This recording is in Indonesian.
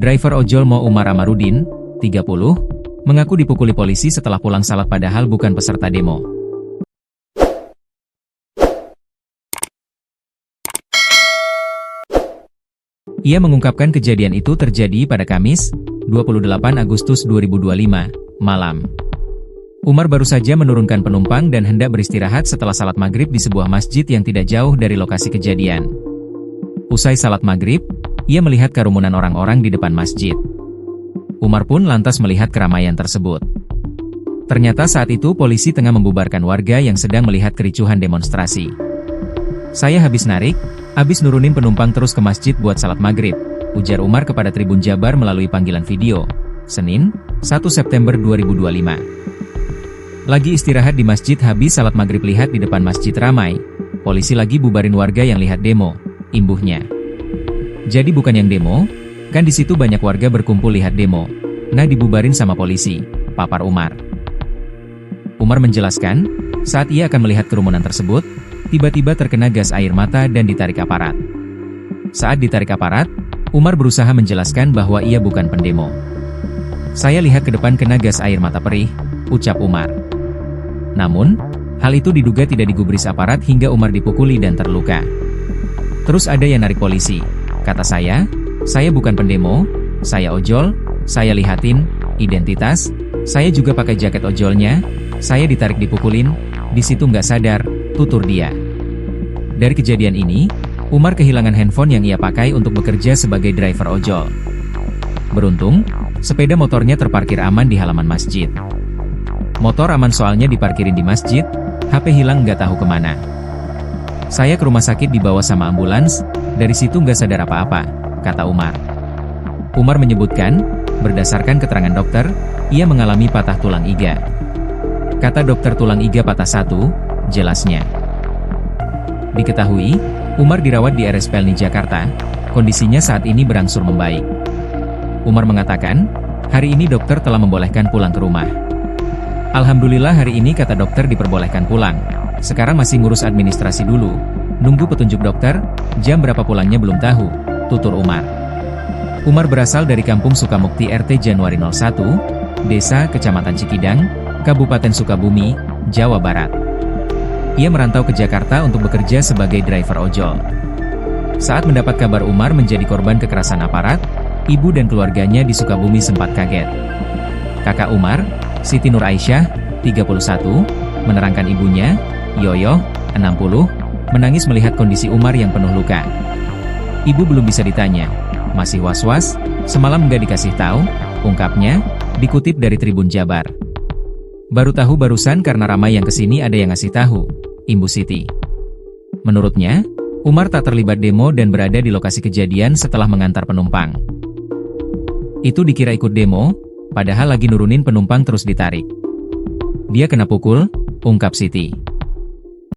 Driver ojol Mo Umar Amarudin, 30, mengaku dipukuli polisi setelah pulang salat padahal bukan peserta demo. Ia mengungkapkan kejadian itu terjadi pada Kamis, 28 Agustus 2025, malam. Umar baru saja menurunkan penumpang dan hendak beristirahat setelah salat maghrib di sebuah masjid yang tidak jauh dari lokasi kejadian. Usai salat maghrib, ia melihat kerumunan orang-orang di depan masjid. Umar pun lantas melihat keramaian tersebut. Ternyata saat itu polisi tengah membubarkan warga yang sedang melihat kericuhan demonstrasi. "Saya habis nurunin penumpang terus ke masjid buat salat maghrib," ujar Umar kepada Tribun Jabar melalui panggilan video, Senin, 1 September 2025. "Lagi istirahat di masjid habis salat maghrib, lihat di depan masjid ramai, polisi lagi bubarin warga yang lihat demo," imbuhnya. "Jadi bukan yang demo, kan di situ banyak warga berkumpul lihat demo. Nah dibubarin sama polisi," papar Umar. Umar menjelaskan, saat ia akan melihat kerumunan tersebut, tiba-tiba terkena gas air mata dan ditarik aparat. Saat ditarik aparat, Umar berusaha menjelaskan bahwa ia bukan pendemo. "Saya lihat ke depan kena gas air mata perih," ucap Umar. Namun, hal itu diduga tidak digubris aparat hingga Umar dipukuli dan terluka. "Terus ada yang narik polisi. Kata saya bukan pendemo, saya ojol, saya lihatin identitas, saya juga pakai jaket ojolnya, saya ditarik dipukulin, di situ nggak sadar," tutur dia. Dari kejadian ini, Umar kehilangan handphone yang ia pakai untuk bekerja sebagai driver ojol. Beruntung, sepeda motornya terparkir aman di halaman masjid. Motor aman soalnya diparkirin di masjid, HP hilang nggak tahu kemana. "Saya ke rumah sakit dibawa sama ambulans, dari situ nggak sadar apa-apa," kata Umar. Umar menyebutkan, berdasarkan keterangan dokter, ia mengalami patah tulang iga. Kata dokter tulang iga patah 1, jelasnya. Diketahui, Umar dirawat di RS Pelni Jakarta, kondisinya saat ini berangsur membaik. Umar mengatakan, hari ini dokter telah membolehkan pulang ke rumah. "Alhamdulillah hari ini," kata dokter, "diperbolehkan pulang. Sekarang masih ngurus administrasi dulu, nunggu petunjuk dokter, jam berapa pulangnya belum tahu," tutur Umar. Umar berasal dari Kampung Sukamukti RT Januari 01, Desa Kecamatan Cikidang, Kabupaten Sukabumi, Jawa Barat. Ia merantau ke Jakarta untuk bekerja sebagai driver ojol. Saat mendapat kabar Umar menjadi korban kekerasan aparat, ibu dan keluarganya di Sukabumi sempat kaget. Kakak Umar, Siti Nur Aisyah, 31, menerangkan ibunya, Yoyo, 60, menangis melihat kondisi Umar yang penuh luka. "Ibu belum bisa ditanya, masih was-was, semalam nggak dikasih tahu," ungkapnya, dikutip dari Tribun Jabar. "Baru tahu barusan karena ramai yang kesini ada yang ngasih tahu," imbu Siti. Menurutnya, Umar tak terlibat demo dan berada di lokasi kejadian setelah mengantar penumpang. Itu dikira ikut demo, padahal lagi nurunin penumpang terus ditarik. "Dia kena pukul," ungkap Siti.